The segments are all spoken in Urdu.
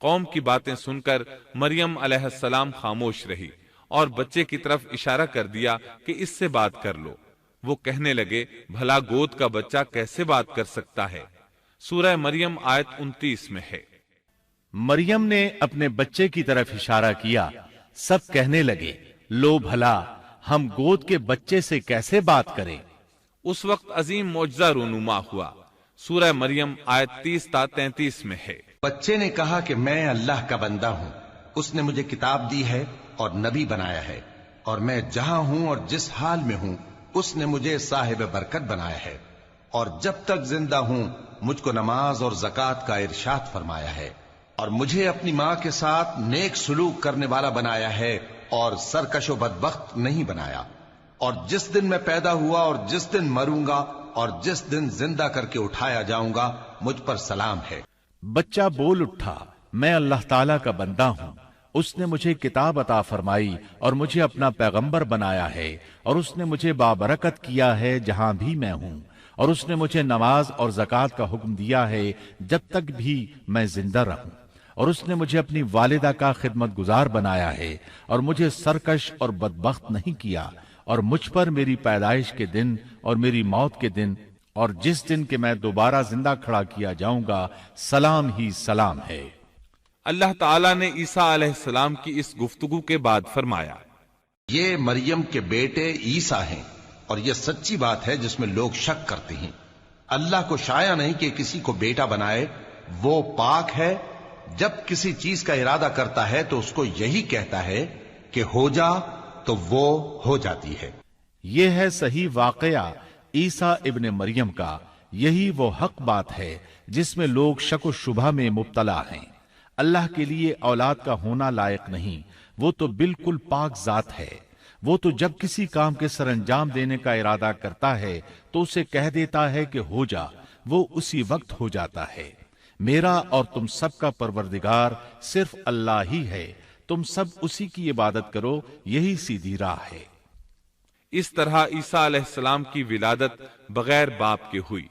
قوم کی باتیں سن کر مریم علیہ السلام خاموش رہی اور بچے کی طرف اشارہ کر دیا کہ اس سے بات کر لو۔ وہ کہنے لگے، بھلا گود کا بچہ کیسے بات کر سکتا ہے؟ سورہ مریم آیت 29 میں ہے۔ مریم نے اپنے بچے کی طرف اشارہ کیا، سب کہنے لگے، لو بھلا ہم گود کے بچے سے کیسے بات کریں؟ اس وقت عظیم معجزہ رونما ہوا۔ سورہ مریم آیت 30 تا 33 میں ہے۔ بچے نے کہا کہ میں اللہ کا بندہ ہوں، اس نے مجھے کتاب دی ہے اور نبی بنایا ہے، اور میں جہاں ہوں اور جس حال میں ہوں اس نے مجھے صاحب برکت بنایا ہے، اور جب تک زندہ ہوں مجھ کو نماز اور زکوٰۃ کا ارشاد فرمایا ہے، اور مجھے اپنی ماں کے ساتھ نیک سلوک کرنے والا بنایا ہے اور سرکش و بدبخت نہیں بنایا، اور جس دن میں پیدا ہوا اور جس دن مروں گا اور جس دن زندہ کر کے اٹھایا جاؤں گا مجھ پر سلام ہے۔ بچہ بول اٹھا، میں اللہ تعالیٰ کا بندہ ہوں، اس نے مجھے کتاب عطا فرمائی اور مجھے اپنا پیغمبر بنایا ہے، اور اس نے مجھے بابرکت کیا ہے جہاں بھی میں ہوں، اور اس نے مجھے نماز اور زکوٰۃ کا حکم دیا ہے جب تک بھی میں زندہ رہوں، اور اس نے مجھے اپنی والدہ کا خدمت گزار بنایا ہے اور مجھے سرکش اور بدبخت نہیں کیا، اور مجھ پر میری پیدائش کے دن اور میری موت کے دن اور جس دن کہ میں دوبارہ زندہ کھڑا کیا جاؤں گا سلام ہی سلام ہے۔ اللہ تعالیٰ نے عیسیٰ علیہ السلام کی اس گفتگو کے بعد فرمایا، یہ مریم کے بیٹے عیسیٰ ہیں، اور یہ سچی بات ہے جس میں لوگ شک کرتے ہیں۔ اللہ کو شایع نہیں کہ کسی کو بیٹا بنائے، وہ پاک ہے، جب کسی چیز کا ارادہ کرتا ہے تو اس کو یہی کہتا ہے کہ ہو جا، تو وہ ہو جاتی ہے۔ یہ ہے صحیح واقعہ عیسیٰ ابن مریم کا، یہی وہ حق بات ہے جس میں لوگ شک و شبہ میں مبتلا ہیں۔ اللہ کے لیے اولاد کا ہونا لائق نہیں، وہ تو بالکل پاک ذات ہے۔ وہ تو جب کسی کام کے سر انجام دینے کا ارادہ کرتا ہے تو اسے کہہ دیتا ہے کہ ہو جا، وہ اسی وقت ہو جاتا ہے۔ میرا اور تم سب کا پروردگار صرف اللہ ہی ہے، تم سب اسی کی عبادت کرو، یہی سیدھی راہ ہے۔ اس طرح عیسیٰ علیہ السلام کی ولادت بغیر باپ کے ہوئی۔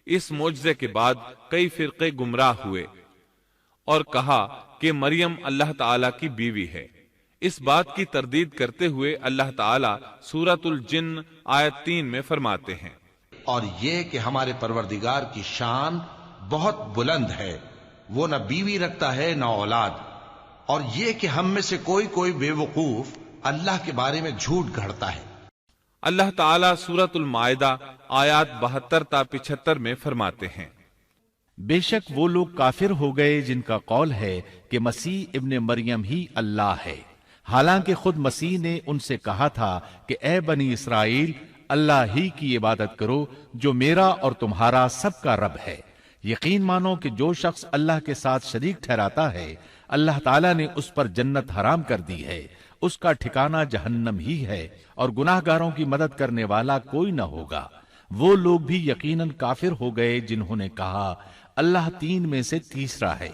اس معجزے کے بعد کئی فرقے گمراہ ہوئے اور کہا کہ مریم اللہ تعالیٰ کی بیوی ہے۔ اس بات کی تردید کرتے ہوئے اللہ تعالیٰ سورۃ الجن آیت 3 میں فرماتے ہیں، اور یہ کہ ہمارے پروردگار کی شان بہت بلند ہے، وہ نہ بیوی رکھتا ہے نہ اولاد، اور یہ کہ ہم میں سے کوئی بے وقوف اللہ کے بارے میں جھوٹ گھڑتا ہے۔ اللہ تعالیٰ سورۃ المائدہ آیات 72 تا 75 میں فرماتے ہیں، بے شک وہ لوگ کافر ہو گئے جن کا قول ہے کہ مسیح ابن مریم ہی اللہ ہے، حالانکہ خود مسیح نے ان سے کہا تھا کہ اے بنی اسرائیل، اللہ ہی کی عبادت کرو جو میرا اور تمہارا سب کا رب ہے۔ یقین مانو کہ جو شخص اللہ کے ساتھ شریک ٹھہراتا ہے، اللہ تعالیٰ نے اس پر جنت حرام کر دی ہے، اس کا ٹھکانہ جہنم ہی ہے، اور گناہ گاروں کی مدد کرنے والا کوئی نہ ہوگا۔ وہ لوگ بھی یقیناً کافر ہو گئے جنہوں نے کہا اللہ تین میں سے تیسرا ہے۔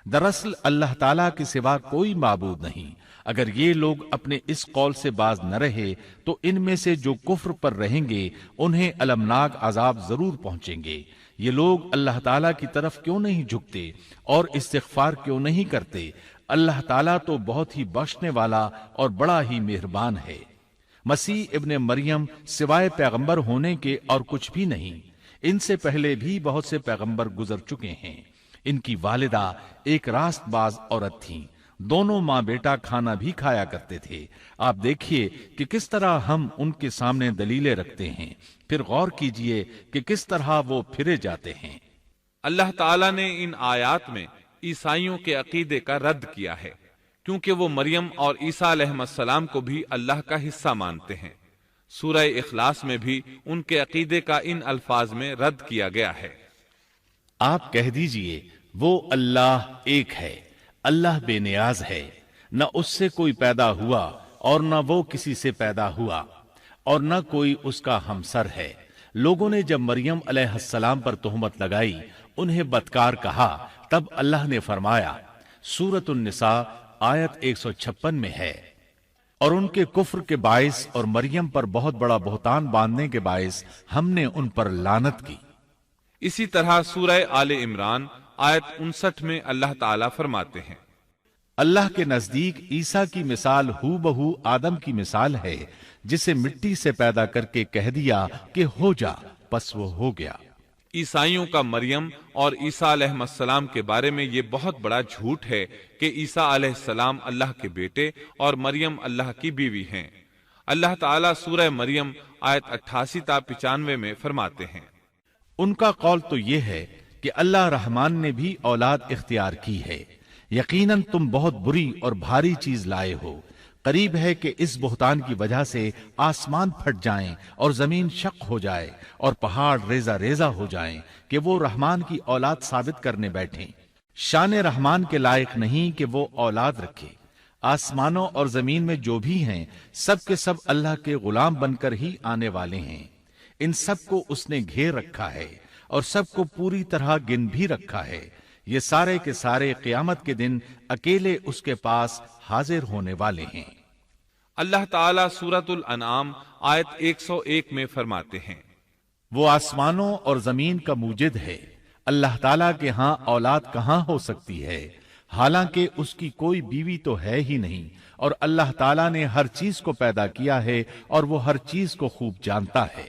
دراصل اللہ تعالیٰ کے سوا کوئی معبود نہیں۔ اگر یہ لوگ اپنے اس قول سے باز نہ رہے تو ان میں سے جو کفر پر رہیں گے انہیں المناک عذاب ضرور پہنچیں گے۔ یہ لوگ اللہ تعالیٰ کی طرف کیوں نہیں جھکتے اور استغفار کیوں نہیں کرتے؟ اللہ تعالیٰ تو بہت ہی بخشنے والا اور بڑا ہی مہربان ہے۔ مسیح ابن مریم سوائے پیغمبر ہونے کے اور کچھ بھی نہیں۔ ان سے پہلے بھی بہت سے پیغمبر گزر چکے ہیں۔ ان کی والدہ ایک راست باز عورت تھیں، دونوں ماں بیٹا کھانا بھی کھایا کرتے تھے۔ آپ دیکھیے کہ کس طرح ہم ان کے سامنے دلیلیں رکھتے ہیں، پھر غور کیجئے کہ کس طرح وہ پھرے جاتے ہیں۔ اللہ تعالیٰ نے ان آیات میں عیسائیوں کے عقیدے کا رد کیا ہے، کیونکہ وہ مریم اور عیسیٰ علیہ السلام کو بھی اللہ کا حصہ مانتے ہیں۔ سورہ اخلاص میں بھی ان کے عقیدے کا ان الفاظ میں رد کیا گیا ہے۔ آپ کہہ دیجئے وہ اللہ ایک ہے، اللہ بے نیاز ہے، نہ اس سے کوئی پیدا ہوا اور نہ وہ کسی سے پیدا ہوا، اور نہ کوئی اس کا ہمسر ہے۔ لوگوں نے جب مریم علیہ السلام پر تہمت لگائی، انہیں بدکار کہا، تب اللہ نے فرمایا، سورۃ النساء آیت 156 میں ہے، اور ان کے کفر کے باعث اور مریم پر بہت بڑا بہتان باندھنے کے باعث ہم نے ان پر لعنت کی۔ اسی طرح سورہ آل عمران آیت 59 میں اللہ تعالیٰ فرماتے ہیں، اللہ کے نزدیک عیسیٰ کی مثال ہو بہو آدم کی مثال ہے، جسے مٹی سے پیدا کر کے کہہ دیا کہ ہو جا، پس وہ ہو گیا۔ عیسائیوں کا مریم اور عیسیٰ علیہ السلام کے بارے میں یہ بہت بڑا جھوٹ ہے کہ عیسیٰ علیہ السلام اللہ کے بیٹے اور مریم اللہ کی بیوی ہیں۔ اللہ تعالیٰ سورہ مریم آیت 88 تا 95 میں فرماتے ہیں، ان کا قول تو یہ ہے کہ اللہ رحمان نے بھی اولاد اختیار کی ہے، یقیناً تم بہت بری اور بھاری چیز لائے ہو، قریب ہے کہ اس بہتان کی وجہ سے آسمان پھٹ جائیں اور زمین شق ہو جائے اور پہاڑ ریزہ ریزہ ہو جائیں کہ وہ رحمان کی اولاد ثابت کرنے بیٹھیں۔ شان رحمان کے لائق نہیں کہ وہ اولاد رکھے۔ آسمانوں اور زمین میں جو بھی ہیں سب کے سب اللہ کے غلام بن کر ہی آنے والے ہیں۔ ان سب کو اس نے گھیر رکھا ہے اور سب کو پوری طرح گن بھی رکھا ہے۔ یہ سارے کے سارے قیامت کے دن اکیلے اس کے پاس حاضر ہونے والے ہیں۔ اللہ تعالیٰ سورۃ الانعام آیت 101 میں فرماتے ہیں، وہ آسمانوں اور زمین کا موجد ہے، اللہ تعالیٰ کے ہاں اولاد کہاں ہو سکتی ہے، حالانکہ اس کی کوئی بیوی تو ہے ہی نہیں، اور اللہ تعالیٰ نے ہر چیز کو پیدا کیا ہے اور وہ ہر چیز کو خوب جانتا ہے۔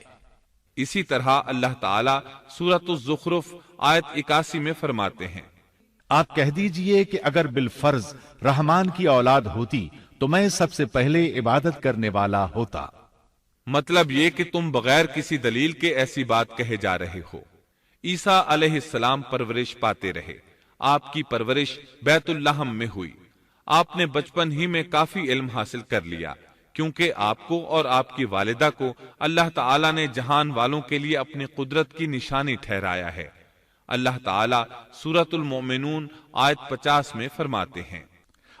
اسی طرح اللہ تعالیٰ سورۃ الزخرف آیت 81 میں فرماتے ہیں، آپ کہہ دیجئے کہ اگر بالفرض رحمان کی اولاد ہوتی تو میں سب سے پہلے عبادت کرنے والا ہوتا۔ مطلب یہ کہ تم بغیر کسی دلیل کے ایسی بات کہے جا رہے ہو۔ عیسیٰ علیہ السلام پرورش پاتے رہے، آپ کی پرورش بیت اللحم میں ہوئی، آپ نے بچپن ہی میں کافی علم حاصل کر لیا، کیونکہ آپ کو اور آپ کی والدہ کو اللہ تعالیٰ نے جہان والوں کے لیے اپنی قدرت کی نشانی ٹھہرایا ہے۔ اللہ تعالیٰ سورۃ المؤمنون آیت 50 میں فرماتے ہیں،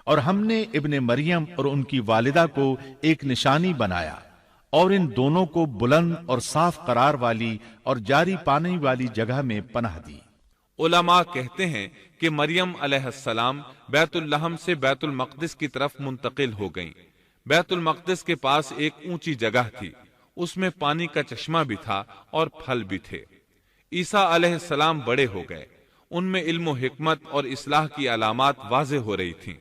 اور ہم نے ابن مریم اور ان کی والدہ کو ایک نشانی بنایا اور ان دونوں کو بلند اور صاف قرار والی اور جاری پانی والی جگہ میں پناہ دی۔ علماء کہتے ہیں کہ مریم علیہ السلام بیت اللحم سے بیت المقدس کی طرف منتقل ہو گئیں۔ بیت المقدس کے پاس ایک اونچی جگہ تھی، اس میں پانی کا چشمہ بھی تھا اور پھل بھی تھے۔ عیسیٰ علیہ السلام بڑے ہو گئے، ان میں علم و حکمت اور اصلاح کی علامات واضح ہو رہی تھیں،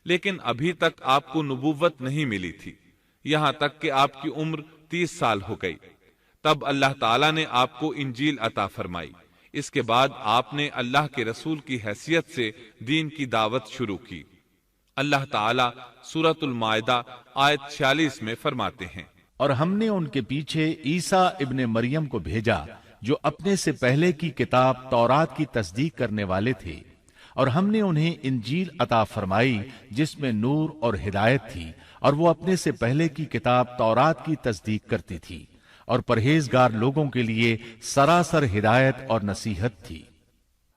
لیکن ابھی تک آپ کو نبوت نہیں ملی تھی، یہاں تک کہ آپ کی عمر 30 سال ہو گئی۔ تب اللہ تعالیٰ نے آپ کو انجیل عطا فرمائی۔ اس کے بعد آپ نے اللہ کے رسول کی حیثیت سے دین کی دعوت شروع کی۔ اللہ تعالیٰ سورۃ المائدہ آیت 46 میں فرماتے ہیں، اور ہم نے ان کے پیچھے عیسیٰ ابن مریم کو بھیجا جو اپنے سے پہلے کی کتاب تورات کی تصدیق کرنے والے تھے، اور ہم نے انہیں انجیل عطا فرمائی جس میں نور اور ہدایت تھی، اور وہ اپنے سے پہلے کی کتاب تورات کی تصدیق کرتی تھی اور پرہیزگار لوگوں کے لیے سراسر ہدایت اور نصیحت تھی۔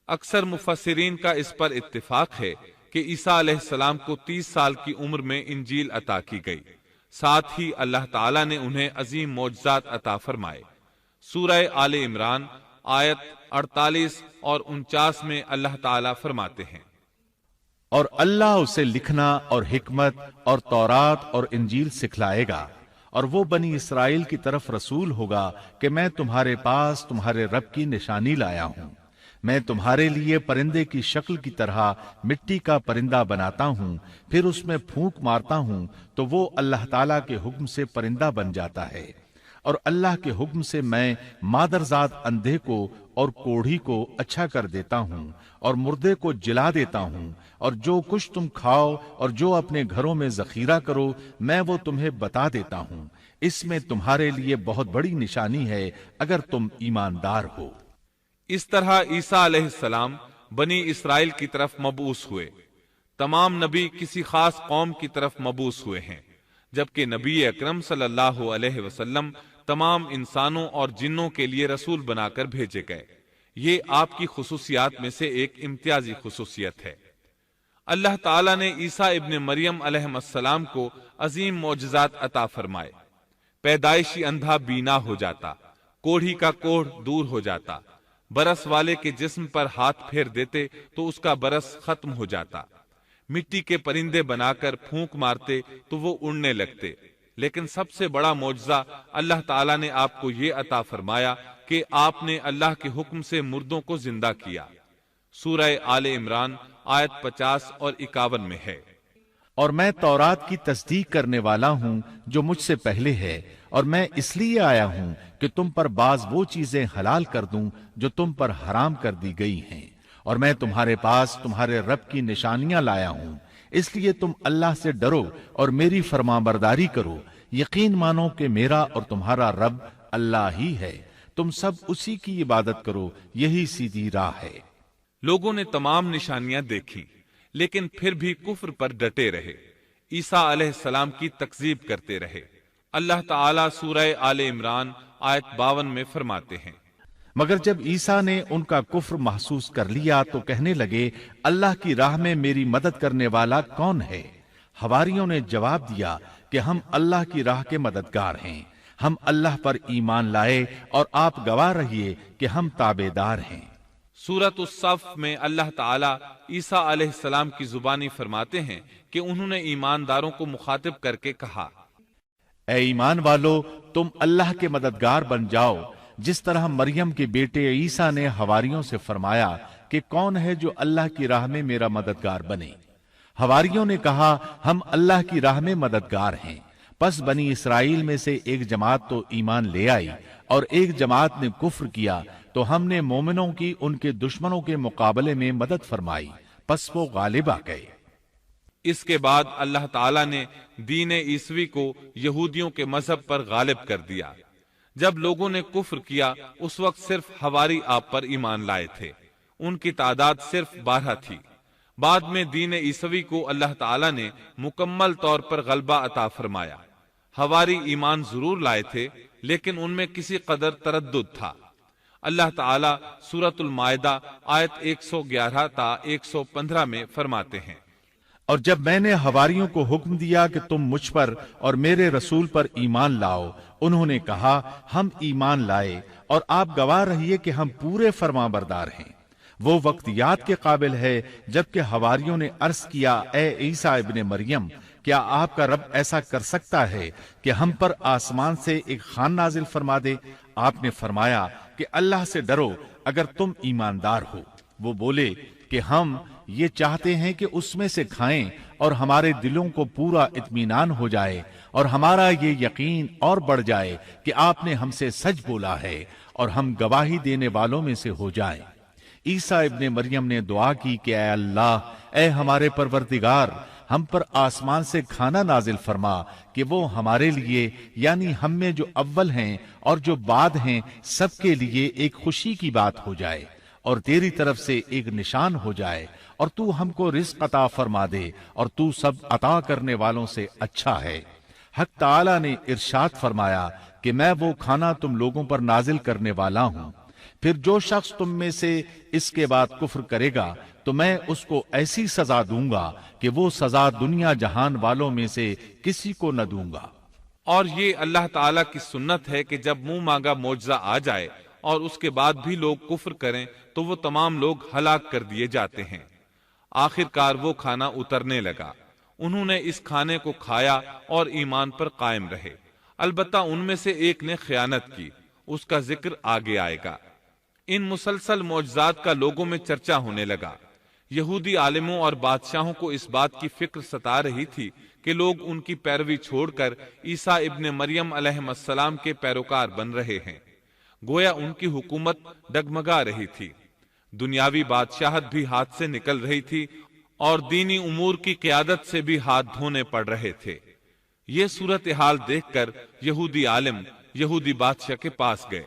اکثر مفسرین کا اس پر اتفاق ہے کہ عیسیٰ علیہ السلام کو 30 سال کی عمر میں انجیل عطا کی گئی، ساتھ ہی اللہ تعالیٰ نے انہیں عظیم معجزات عطا فرمائے۔ سورہ آل عمران آیت 48 اور 49 میں اللہ تعالیٰ فرماتے ہیں، اور اللہ اسے لکھنا اور حکمت اور تورات اور انجیل سکھلائے گا، اور وہ بنی اسرائیل کی طرف رسول ہوگا کہ میں تمہارے پاس تمہارے رب کی نشانی لایا ہوں۔ میں تمہارے لیے پرندے کی شکل کی طرح مٹی کا پرندہ بناتا ہوں، پھر اس میں پھونک مارتا ہوں تو وہ اللہ تعالیٰ کے حکم سے پرندہ بن جاتا ہے، اور اللہ کے حکم سے میں مادرزاد اندھے کو اور کوڑھی کو اچھا کر دیتا ہوں، اور مردے کو جلا دیتا ہوں، اور جو کچھ تم کھاؤ اور جو اپنے گھروں میں ذخیرہ کرو میں وہ تمہیں بتا دیتا ہوں۔ اس میں تمہارے لیے بہت بڑی نشانی ہے اگر تم ایماندار ہو۔ اس طرح عیسیٰ علیہ السلام بنی اسرائیل کی طرف مبعوث ہوئے۔ تمام نبی کسی خاص قوم کی طرف مبعوث ہوئے ہیں، جبکہ نبی اکرم صلی اللہ علیہ وسلم تمام انسانوں اور جنوں کے لیے رسول بنا کر بھیجے گئے۔ یہ آپ کی خصوصیات میں سے ایک امتیازی خصوصیت ہے۔ اللہ تعالیٰ نے عیسیٰ ابن مریم علیہ السلام کو عظیم معجزات عطا فرمائے۔ پیدائشی اندھا بینا ہو جاتا، کوڑھی کا کوڑھ دور ہو جاتا، برس والے کے جسم پر ہاتھ پھیر دیتے تو اس کا برس ختم ہو جاتا، مٹی کے پرندے بنا کر پھونک مارتے تو وہ اڑنے لگتے۔ لیکن سب سے بڑا معجزہ اللہ تعالیٰ نے آپ کو یہ عطا فرمایا کہ آپ نے اللہ کے حکم سے مردوں کو زندہ کیا۔ سورہ آل عمران آیت 50 اور 51 میں ہے۔ اور میں تورات کی تصدیق کرنے والا ہوں جو مجھ سے پہلے ہے، اور میں اس لیے آیا ہوں کہ تم پر بعض وہ چیزیں حلال کر دوں جو تم پر حرام کر دی گئی ہیں، اور میں تمہارے پاس تمہارے رب کی نشانیاں لایا ہوں، اس لیے تم اللہ سے ڈرو اور میری فرمانبرداری کرو، یقین مانو کہ میرا اور تمہارا رب اللہ ہی ہے، تم سب اسی کی عبادت کرو، یہی سیدھی راہ ہے۔ لوگوں نے تمام نشانیاں دیکھی لیکن پھر بھی کفر پر ڈٹے رہے، عیسیٰ علیہ السلام کی تکذیب کرتے رہے۔ اللہ تعالیٰ سورہ آل عمران آیت 52 میں فرماتے ہیں، مگر جب عیسیٰ نے ان کا کفر محسوس کر لیا تو کہنے لگے، اللہ کی راہ میں میری مدد کرنے والا کون ہے؟ حواریوں نے جواب دیا کہ ہم اللہ کی راہ کے مددگار ہیں، ہم اللہ پر ایمان لائے اور آپ گواہ رہیے کہ ہم تابعدار ہیں۔ سورۃ الصف میں اللہ تعالیٰ عیسیٰ علیہ السلام کی زبانی فرماتے ہیں کہ انہوں نے ایمانداروں کو مخاطب کر کے کہا، اے ایمان والو، تم اللہ کے مددگار بن جاؤ، جس طرح مریم کے بیٹے عیسیٰ نے حواریوں سے فرمایا کہ کون ہے جو اللہ کی راہ میں میرا مددگار بنے؟ حواریوں نے کہا، ہم اللہ کی راہ میں مددگار ہیں۔ پس بنی اسرائیل میں سے ایک جماعت تو ایمان لے آئی اور ایک جماعت نے کفر کیا، تو ہم نے مومنوں کی ان کے دشمنوں کے مقابلے میں مدد فرمائی، پس وہ غالب آ گئے۔ اس کے بعد اللہ تعالیٰ نے دین عیسوی کو یہودیوں کے مذہب پر غالب کر دیا۔ جب لوگوں نے کفر کیا اس وقت صرف حواری آپ پر ایمان لائے تھے، ان کی تعداد صرف 12 تھی۔ بعد میں دین عیسوی کو اللہ تعالیٰ نے مکمل طور پر غلبہ عطا فرمایا۔ حواری ایمان ضرور لائے تھے لیکن ان میں کسی قدر تردد تھا۔ اللہ تعالیٰ سورۃ المائدہ آیت 111 تا 115 میں فرماتے ہیں، اور جب میں نے حواریوں کو حکم دیا کہ تم مجھ پر اور میرے رسول پر ایمان لاؤ، انہوں نے کہا، ہم ایمان لائے اور آپ گواہ رہیے کہ ہم پورے فرمانبردار ہیں۔ وہ وقت یاد کے قابل ہے جبکہ حواریوں نے عرض کیا، اے عیسیٰ ابن مریم، کیا آپ کا رب ایسا کر سکتا ہے کہ ہم پر آسمان سے ایک خوان نازل فرما دے؟ آپ نے فرمایا کہ اللہ سے ڈرو اگر تم ایماندار ہو۔ وہ بولے کہ ہم یہ چاہتے ہیں کہ اس میں سے کھائیں اور ہمارے دلوں کو پورا اطمینان ہو جائے اور ہمارا یہ یقین اور بڑھ جائے کہ آپ نے ہم سے سچ بولا ہے اور ہم گواہی دینے والوں میں سے ہو جائیں۔ عیسیٰ ابن مریم نے دعا کی کہ اے اللہ، اے ہمارے پروردگار، ہم پر آسمان سے کھانا نازل فرما کہ وہ ہمارے لیے، یعنی ہم میں جو اول ہیں اور جو بعد ہیں، سب کے لیے ایک خوشی کی بات ہو جائے اور تیری طرف سے ایک نشان ہو جائے، اور تو ہم کو رزق عطا فرما دے، اور تو سب عطا کرنے والوں سے اچھا ہے۔ حق تعالی نے ارشاد فرمایا کہ میں وہ کھانا تم لوگوں پر نازل کرنے والا ہوں، پھر جو شخص تم میں سے اس کے بعد کفر کرے گا تو میں اس کو ایسی سزا دوں گا کہ وہ سزا دنیا جہان والوں میں سے کسی کو نہ دوں گا۔ اور یہ اللہ تعالیٰ کی سنت ہے کہ جب منہ مانگا معجزہ آ جائے اور اس کے بعد بھی لوگ کفر کریں تو وہ تمام لوگ ہلاک کر دیے جاتے ہیں۔ آخر کار وہ کھانا اترنے لگا، انہوں نے اس کھانے کو کھایا اور ایمان پر قائم رہے، البتہ ان میں سے ایک نے خیانت کی، اس کا ذکر آگے آئے گا۔ ان مسلسل معجزات کا لوگوں میں چرچا ہونے لگا۔ یہودی عالموں اور بادشاہوں کو اس بات کی فکر ستا رہی تھی کہ لوگ ان کی پیروی چھوڑ کر عیسیٰ ابن مریم علیہ السلام کے پیروکار بن رہے ہیں، گویا ان کی حکومت ڈگمگا رہی تھی، دنیاوی بادشاہت بھی ہاتھ سے نکل رہی تھی اور دینی امور کی قیادت سے بھی ہاتھ دھونے پڑ رہے تھے۔ یہ صورتحال دیکھ کر یہودی عالم یہودی بادشاہ کے پاس گئے،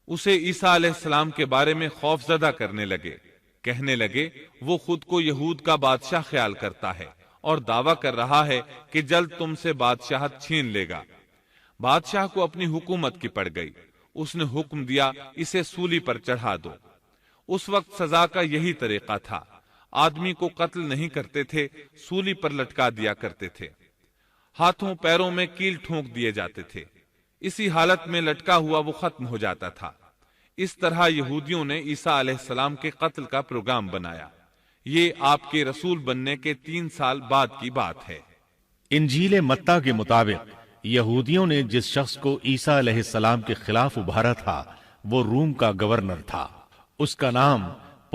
اسے عیسیٰ علیہ السلام کے بارے میں خوف زدہ کرنے لگے، کہنے لگے وہ خود کو یہود کا بادشاہ خیال کرتا ہے اور دعویٰ کر رہا ہے کہ جلد تم سے بادشاہت چھین لے گا۔ بادشاہ کو اپنی حکومت کی پڑ گئی، اس نے حکم دیا اسے سولی پر چڑھا دو۔ اس وقت سزا کا یہی طریقہ تھا، آدمی کو قتل نہیں کرتے تھے، سولی پر لٹکا دیا کرتے تھے، ہاتھوں پیروں میں کیل ٹھونک دیے جاتے تھے، اسی حالت میں لٹکا ہوا وہ ختم ہو جاتا تھا۔ اس طرح یہودیوں نے عیسیٰ علیہ السلام کے قتل کا پروگرام بنایا۔ یہ آپ کے رسول بننے کے 3 سال بعد کی بات ہے۔ انجیل متی کے مطابق یہودیوں نے جس شخص کو عیسیٰ علیہ السلام کے خلاف ابھارا تھا وہ روم کا گورنر تھا، اس کا نام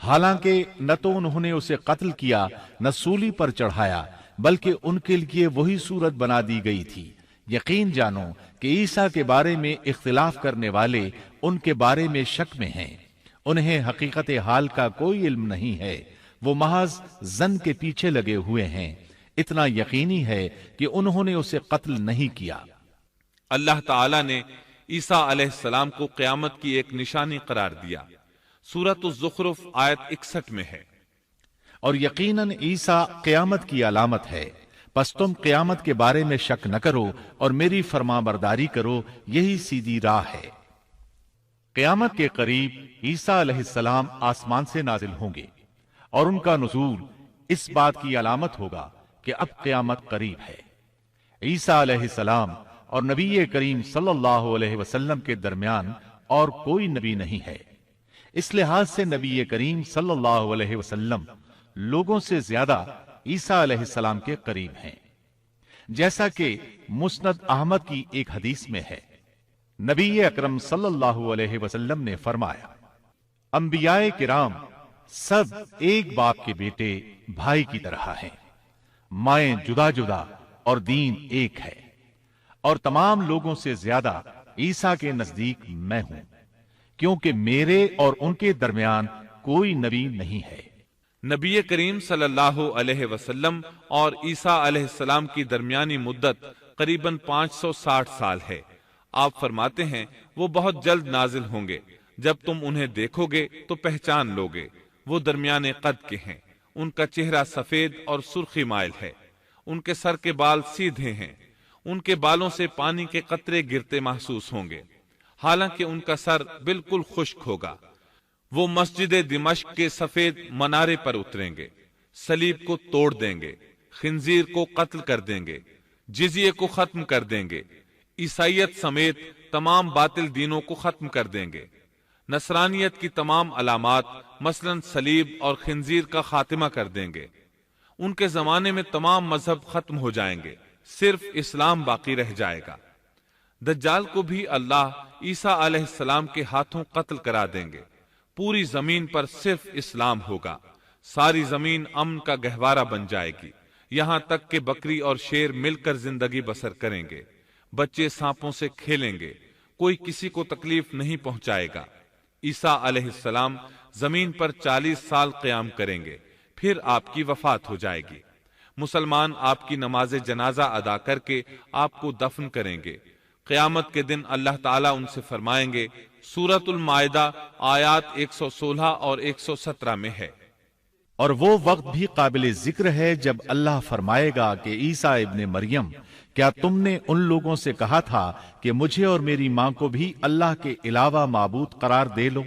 حالانکہ نہ تو انہوں نے اسے قتل کیا نہ سولی پر چڑھایا، بلکہ ان کے لیے وہی صورت بنا دی گئی تھی۔ یقین جانو کہ عیسیٰ کے بارے میں اختلاف کرنے والے ان کے بارے میں شک میں ہیں، انہیں حقیقت حال کا کوئی علم نہیں ہے، وہ محض ظن کے پیچھے لگے ہوئے ہیں۔ اتنا یقینی ہے کہ انہوں نے اسے قتل نہیں کیا۔ اللہ تعالی نے عیسیٰ علیہ السلام کو قیامت کی ایک نشانی قرار دیا۔ سورۃ الزخرف آیت 61 میں ہے۔ اور یقیناً عیسیٰ قیامت کی علامت ہے، پس تم قیامت کے بارے میں شک نہ کرو اور میری فرما برداری کرو، یہی سیدھی راہ ہے۔ قیامت کے قریب عیسیٰ علیہ السلام آسمان سے نازل ہوں گے، اور ان کا نزول اس بات کی علامت ہوگا کہ اب قیامت قریب ہے۔ عیسیٰ علیہ السلام اور نبی کریم صلی اللہ علیہ وسلم کے درمیان اور کوئی نبی نہیں ہے، اس لحاظ سے نبی کریم صلی اللہ علیہ وسلم لوگوں سے زیادہ عیسیٰ علیہ السلام کے قریب ہیں، جیسا کہ مسند احمد کی ایک حدیث میں ہے۔ نبی اکرم صلی اللہ علیہ وسلم نے فرمایا، انبیاء کرام سب ایک باپ کے بیٹے بھائی کی طرح ہیں، مائیں جدا جدا اور دین ایک ہے، اور تمام لوگوں سے زیادہ عیسیٰ کے نزدیک میں ہوں، کیونکہ میرے اور ان کے درمیان کوئی نبی نہیں ہے۔ نبی کریم صلی اللہ علیہ وسلم اور عیسیٰ علیہ السلام کی درمیانی مدت قریباً 560 سال ہے۔ آپ فرماتے ہیں وہ بہت جلد نازل ہوں گے، جب تم انہیں دیکھو گے تو پہچان لوگے، وہ درمیانے قد کے ہیں، ان کا چہرہ سفید اور سرخی مائل ہے، ان کے سر کے بال سیدھے ہیں، ان کے بالوں سے پانی کے قطرے گرتے محسوس ہوں گے، حالانکہ ان کا سر بالکل خشک ہوگا۔ وہ مسجد دمشق کے سفید منارے پر اتریں گے، صلیب کو توڑ دیں گے، خنزیر کو قتل کر دیں گے، جزیے کو ختم کر دیں گے، عیسائیت سمیت تمام باطل دینوں کو ختم کر دیں گے، نصرانیت کی تمام علامات مثلا صلیب اور خنزیر کا خاتمہ کر دیں گے۔ ان کے زمانے میں تمام مذہب ختم ہو جائیں گے، صرف اسلام باقی رہ جائے گا۔ دجال کو بھی اللہ عیسیٰ علیہ السلام کے ہاتھوں قتل کرا دیں گے۔ پوری زمین پر صرف اسلام ہوگا، ساری زمین امن کا گہوارہ بن جائے گی، یہاں تک کہ بکری اور شیر مل کر زندگی بسر کریں گے، بچے سانپوں سے کھیلیں گے، کوئی کسی کو تکلیف نہیں پہنچائے گا۔ عیسیٰ علیہ السلام زمین پر 40 سال قیام کریں گے، پھر آپ کی وفات ہو جائے گی۔ مسلمان آپ کی نماز جنازہ ادا کر کے آپ کو دفن کریں گے۔ قیامت کے دن اللہ تعالیٰ ان سے فرمائیں گے، سورۃ المائدہ آیات 116 اور 117 میں ہے۔ اور وہ وقت بھی قابل ذکر ہے جب اللہ فرمائے گا کہ عیسیٰ ابن مریم، کیا تم نے ان لوگوں سے کہا تھا کہ مجھے اور میری ماں کو بھی اللہ کے علاوہ معبود قرار دے لو؟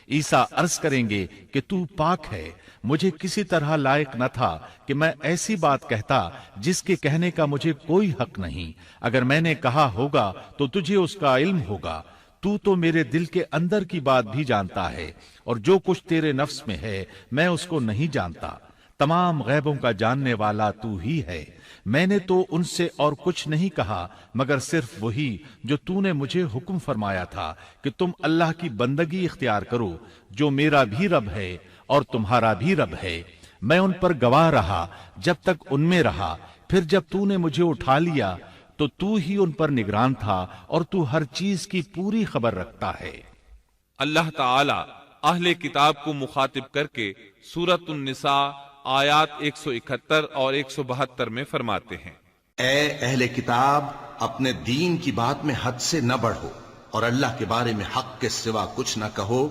عیسیٰ عرض کریں گے کہ تو پاک ہے، مجھے کسی طرح لائق نہ تھا کہ میں ایسی بات کہتا جس کے کہنے کا مجھے کوئی حق نہیں، اگر میں نے کہا ہوگا تو تجھے اس کا علم ہوگا، تو میرے دل کے اندر کی بات بھی جانتا ہے، اور جو کچھ تیرے نفس میں ہے میں اس کو نہیں جانتا، تمام غیبوں کا جاننے والا تو ہی ہے۔ میں نے تو ان سے اور کچھ نہیں کہا مگر صرف وہی جو تو نے مجھے حکم فرمایا تھا کہ تم اللہ کی بندگی اختیار کرو، جو میرا بھی رب ہے اور تمہارا بھی رب ہے۔ میں ان پر گواہ رہا جب تک ان میں رہا، پھر جب تو نے مجھے اٹھا لیا تو ہی ان پر نگران تھا، اور تو ہر چیز کی پوری خبر رکھتا ہے۔ اللہ تعالی اہل کتاب کو مخاطب کر کے سورۃ النساء آیات 171 اور 172 میں فرماتے ہیں، اے اہل کتاب، اپنے دین کی بات میں حد سے نہ بڑھو اور اللہ کے بارے میں حق کے سوا کچھ نہ کہو۔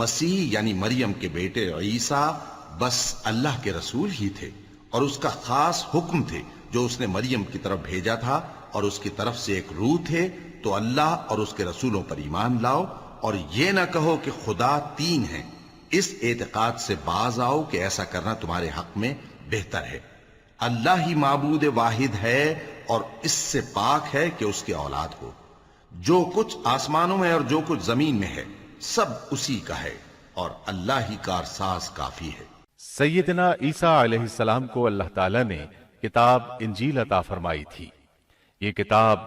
مسیح یعنی مریم کے بیٹے عیسیٰ بس اللہ کے رسول ہی تھے اور اس کا خاص حکم تھے جو اس نے مریم کی طرف بھیجا تھا، اور اس کی طرف سے ایک روح تھے، تو اللہ اور اس کے رسولوں پر ایمان لاؤ اور یہ نہ کہو کہ خدا تین ہیں۔ اس اعتقاد سے باز آؤ کہ ایسا کرنا تمہارے حق میں بہتر ہے۔ اللہ ہی معبود واحد ہے اور اس سے پاک ہے کہ اس کی اولاد ہو۔ جو کچھ آسمانوں میں اور جو کچھ زمین میں ہے سب اسی کا ہے، اور اللہ ہی کارساز کافی ہے۔ سیدنا عیسیٰ علیہ السلام کو اللہ تعالیٰ نے کتاب انجیل عطا فرمائی تھی۔ یہ کتاب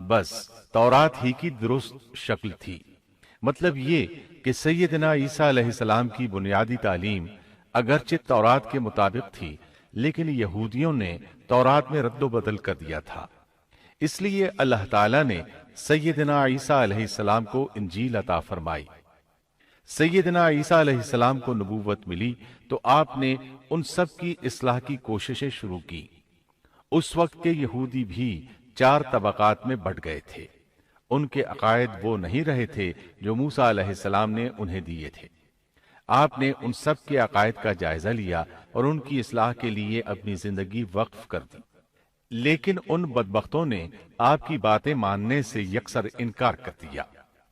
بس تورات ہی کی درست شکل تھی۔ مطلب یہ کہ سیدنا عیسیٰ علیہ السلام کی بنیادی تعلیم اگرچہ تورات کے مطابق تھی، لیکن یہودیوں نے تورات میں رد و بدل کر دیا تھا۔ اس لیے اللہ تعالیٰ نے سیدنا عیسیٰ علیہ السلام کو انجیل عطا فرمائی۔ سیدنا عیسیٰ علیہ السلام کو نبوت ملی تو آپ نے ان سب کی اصلاح کی کوششیں شروع کی۔ اس وقت کے یہودی بھی 4 طبقات میں بٹ گئے تھے۔ ان کے عقائد وہ نہیں رہے تھے جو موسیٰ علیہ السلام نے انہیں دیے تھے۔ آپ نے ان سب کے عقائد کا جائزہ لیا اور ان کی اصلاح کے لیے اپنی زندگی وقف کر دی، لیکن ان بدبختوں نے آپ کی باتیں ماننے سے یکسر انکار کر دیا۔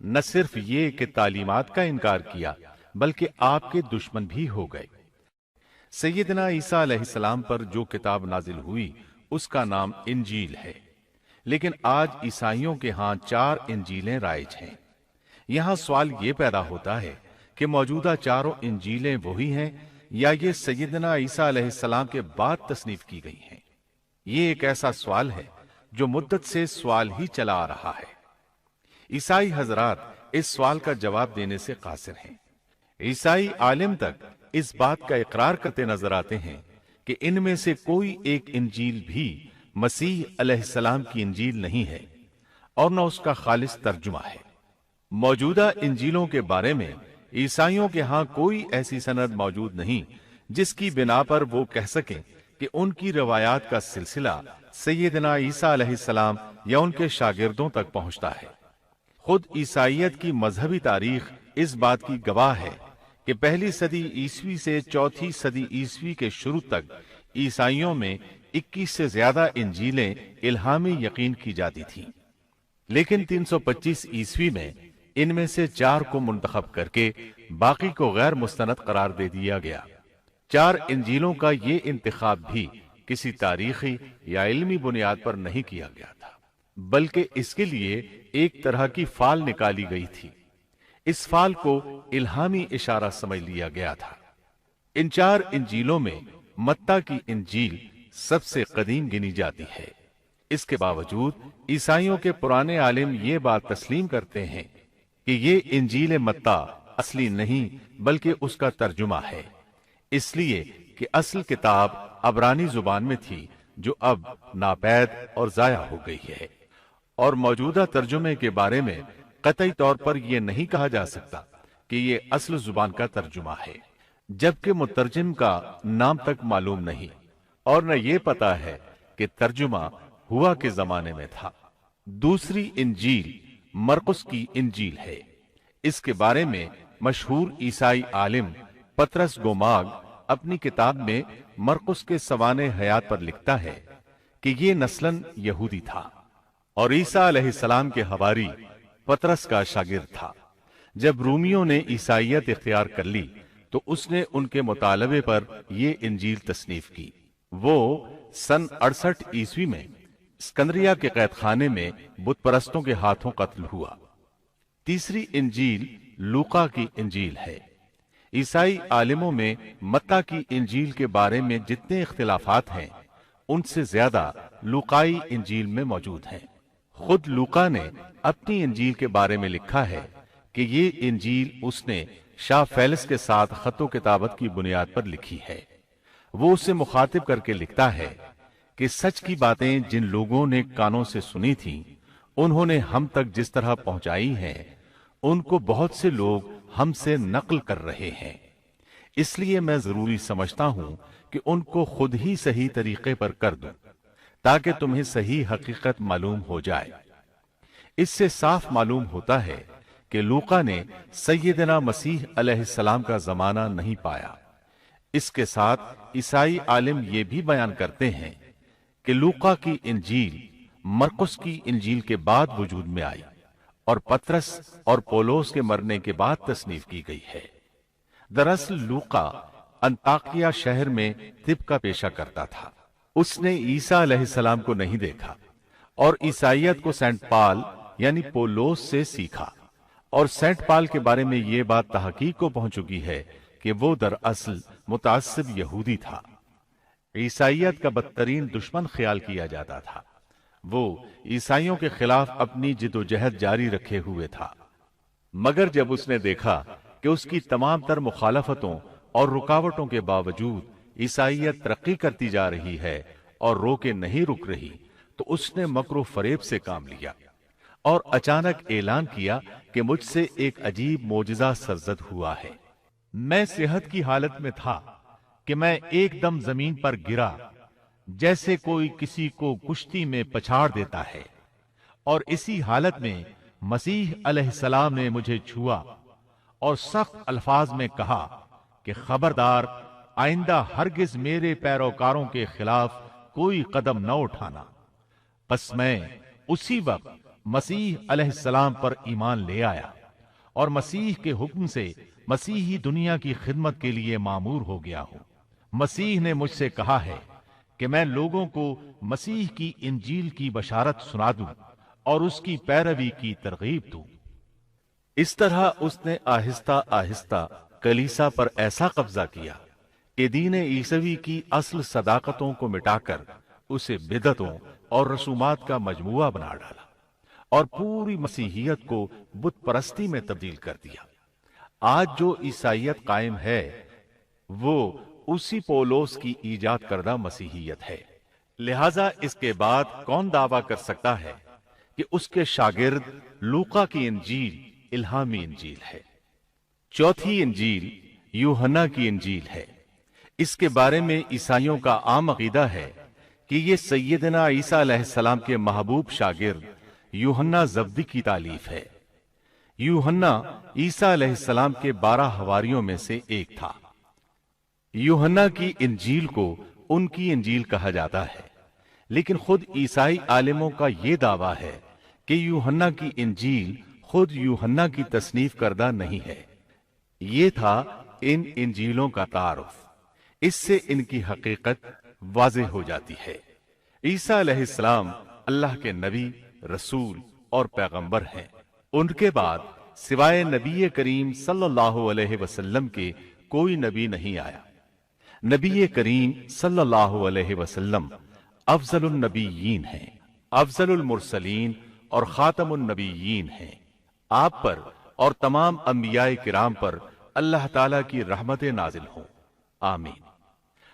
نہ صرف یہ کہ تعلیمات کا انکار کیا، بلکہ آپ کے دشمن بھی ہو گئے۔ سیدنا عیسیٰ علیہ السلام پر جو کتاب نازل ہوئی اس کا نام انجیل ہے، لیکن آج عیسائیوں کے ہاں 4 انجیلیں رائج ہیں۔ یہاں سوال یہ پیدا ہوتا ہے کہ موجودہ 4 انجیلیں وہی ہیں یا یہ سیدنا عیسیٰ علیہ السلام کے بعد تصنیف کی گئی ہیں؟ یہ ایک ایسا سوال ہے جو مدت سے سوال ہی چلا آ رہا ہے۔ عیسائی حضرات اس سوال کا جواب دینے سے قاصر ہیں۔ عیسائی عالم تک اس بات کا اقرار کرتے نظر آتے ہیں کہ ان میں سے کوئی ایک انجیل بھی مسیح علیہ السلام کی انجیل نہیں ہے اور نہ اس کا خالص ترجمہ ہے۔ موجودہ انجیلوں کے بارے میں عیسائیوں کے ہاں کوئی ایسی سند موجود نہیں جس کی بنا پر وہ کہہ سکیں کہ ان کی روایات کا سلسلہ سیدنا عیسیٰ علیہ السلام یا ان کے شاگردوں تک پہنچتا ہے۔ خود عیسائیت کی مذہبی تاریخ اس بات کی گواہ ہے کہ پہلی صدی عیسوی سے چوتھی صدی عیسوی کے شروع تک عیسائیوں میں 21 سے زیادہ انجیلیں الہامی یقین کی جاتی تھیں، لیکن 325 عیسوی میں ان میں سے 4 کو منتخب کر کے باقی کو غیر مستند قرار دے دیا گیا۔ 4 انجیلوں کا یہ انتخاب بھی کسی تاریخی یا علمی بنیاد پر نہیں کیا گیا تھا، بلکہ اس کے لیے ایک طرح کی فال نکالی گئی تھی۔ اس فال کو الہامی اشارہ سمجھ لیا گیا تھا۔ ان 4 انجیلوں میں متی کی انجیل سب سے قدیم گنی جاتی ہے۔ اس کے باوجود عیسائیوں کے پرانے عالم یہ بات تسلیم کرتے ہیں کہ یہ انجیل متی اصلی نہیں بلکہ اس کا ترجمہ ہے، اس لیے کہ اصل کتاب عبرانی زبان میں تھی جو اب ناپید اور ضائع ہو گئی ہے، اور موجودہ ترجمے کے بارے میں قطعی طور پر یہ نہیں کہا جا سکتا کہ یہ اصل زبان کا ترجمہ ہے، جبکہ مترجم کا نام تک معلوم نہیں، اور نہ یہ پتا ہے کہ ترجمہ ہوا کے زمانے میں تھا۔ دوسری انجیل مرقس کی انجیل ہے۔ اس کے بارے میں مشہور عیسائی عالم پطرس گوماگ اپنی کتاب میں مرقس کے سوانح حیات پر لکھتا ہے کہ یہ نسلاً یہودی تھا اور عیسیٰ علیہ السلام کے حواری پطرس کا شاگرد تھا۔ جب رومیوں نے عیسائیت اختیار کر لی تو اس نے ان کے مطالبے پر یہ انجیل تصنیف کی۔ وہ سن 68 عیسوی میں اسکندریہ کے قید خانے میں بت پرستوں کے ہاتھوں قتل ہوا۔ تیسری انجیل لوقا کی انجیل ہے۔ عیسائی عالموں میں متی کی انجیل کے بارے میں جتنے اختلافات ہیں ان سے زیادہ لوقائی انجیل میں موجود ہیں۔ خود لوقا نے اپنی انجیل کے بارے میں لکھا ہے کہ یہ انجیل اس نے شاہ فیلس کے ساتھ خط و کتابت کی بنیاد پر لکھی ہے۔ وہ اسے مخاطب کر کے لکھتا ہے کہ سچ کی باتیں جن لوگوں نے کانوں سے سنی تھیں انہوں نے ہم تک جس طرح پہنچائی ہیں ان کو بہت سے لوگ ہم سے نقل کر رہے ہیں، اس لیے میں ضروری سمجھتا ہوں کہ ان کو خود ہی صحیح طریقے پر کر دوں تاکہ تمہیں صحیح حقیقت معلوم ہو جائے۔ اس سے صاف معلوم ہوتا ہے کہ لوقا نے سیدنا مسیح علیہ السلام کا زمانہ نہیں پایا۔ اس کے ساتھ عیسائی عالم یہ بھی بیان کرتے ہیں کہ لوقا کی انجیل مرقس کی انجیل کے بعد وجود میں آئی اور پطرس اور پولس کے مرنے کے بعد تصنیف کی گئی ہے۔ دراصل لوقا انطاکیہ شہر میں طب کا پیشہ کرتا تھا۔ اس نے عیسیٰ علیہ السلام کو نہیں دیکھا اور عیسائیت کو سینٹ پال یعنی پولس سے سیکھا، اور سینٹ پال کے بارے میں یہ بات تحقیق کو پہنچ چکی ہے کہ وہ دراصل متعصب یہودی تھا۔ عیسائیت کا بدترین دشمن خیال کیا جاتا تھا۔ وہ عیسائیوں کے خلاف اپنی جد و جہد جاری رکھے ہوئے تھا۔ مگر جب اس نے دیکھا کہ اس کی تمام تر مخالفتوں اور رکاوٹوں کے باوجود عیسائیت ترقی کرتی جا رہی ہے اور روکے نہیں رک رہی، تو اس نے مکر و فریب سے کام لیا اور اچانک اعلان کیا کہ مجھ سے ایک عجیب معجزہ سرزد ہوا ہے۔ میں صحت کی حالت میں تھا کہ میں ایک دم زمین پر گرا جیسے کوئی کسی کو کشتی میں پچھاڑ دیتا ہے، اور اسی حالت میں مسیح علیہ السلام نے مجھے چھوا اور سخت الفاظ میں کہا کہ خبردار، آئندہ ہرگز میرے پیروکاروں کے خلاف کوئی قدم نہ اٹھانا۔ پس میں اسی وقت مسیح علیہ السلام پر ایمان لے آیا اور مسیح کے حکم سے مسیحی دنیا کی خدمت کے لیے مامور ہو گیا ہوں۔ مسیح نے مجھ سے کہا ہے کہ میں لوگوں کو مسیح کی انجیل کی بشارت سنا دوں اور اس کی پیروی کی ترغیب دوں۔ اس طرح اس نے آہستہ آہستہ کلیسا پر ایسا قبضہ کیا کہ دین عیسوی کی اصل صداقتوں کو مٹا کر اسے بدعتوں اور رسومات کا مجموعہ بنا ڈالا اور پوری مسیحیت کو بت پرستی میں تبدیل کر دیا۔ آج جو عیسائیت قائم ہے وہ اسی پولس کی ایجاد کردہ مسیحیت ہے۔ لہذا اس کے بعد کون دعویٰ کر سکتا ہے کہ اس کے شاگرد لوقا کی انجیل الہامی انجیل ہے؟ چوتھی انجیل یوحنا کی انجیل ہے۔ اس کے بارے میں عیسائیوں کا عام عقیدہ ہے کہ یہ سیدنا عیسیٰ علیہ السلام کے محبوب شاگرد یوحنا زبدی کی تالیف ہے۔ یوحنا عیسیٰ علیہ السلام کے 12 حواریوں میں سے ایک تھا۔ یوحنا کی انجیل کو ان کی انجیل کہا جاتا ہے، لیکن خود عیسائی عالموں کا یہ دعویٰ ہے کہ یوحنا کی انجیل خود یوحنا کی تصنیف کردہ نہیں ہے۔ یہ تھا ان انجیلوں کا تعارف۔ اس سے ان کی حقیقت واضح ہو جاتی ہے۔ عیسیٰ علیہ السلام اللہ کے نبی، رسول اور پیغمبر ہیں۔ ان کے بعد سوائے نبی کریم صلی اللہ علیہ وسلم کے کوئی نبی نہیں آیا۔ نبی کریم صلی اللہ علیہ وسلم افضل النبیین ہیں، افضل المرسلین اور خاتم النبیین ہیں۔ آپ پر اور تمام انبیاء کرام پر اللہ تعالیٰ کی رحمت نازل ہوں، آمین۔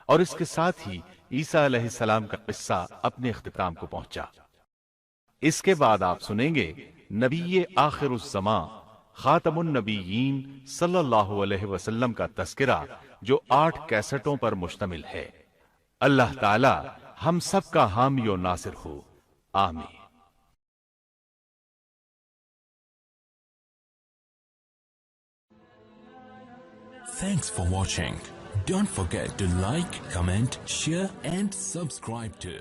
اور اس کے ساتھ ہی عیسیٰ علیہ السلام کا قصہ اپنے اختتام کو پہنچا۔ اس کے بعد آپ سنیں گے نبی آخر الزمان خاتم النبیین صلی اللہ علیہ وسلم کا تذکرہ، جو 8 کیسٹوں پر مشتمل ہے۔ اللہ تعالی ہم سب کا حامی و ناصر ہو، آمین۔ Thanks for watching. Don't forget to like, comment, share and subscribe to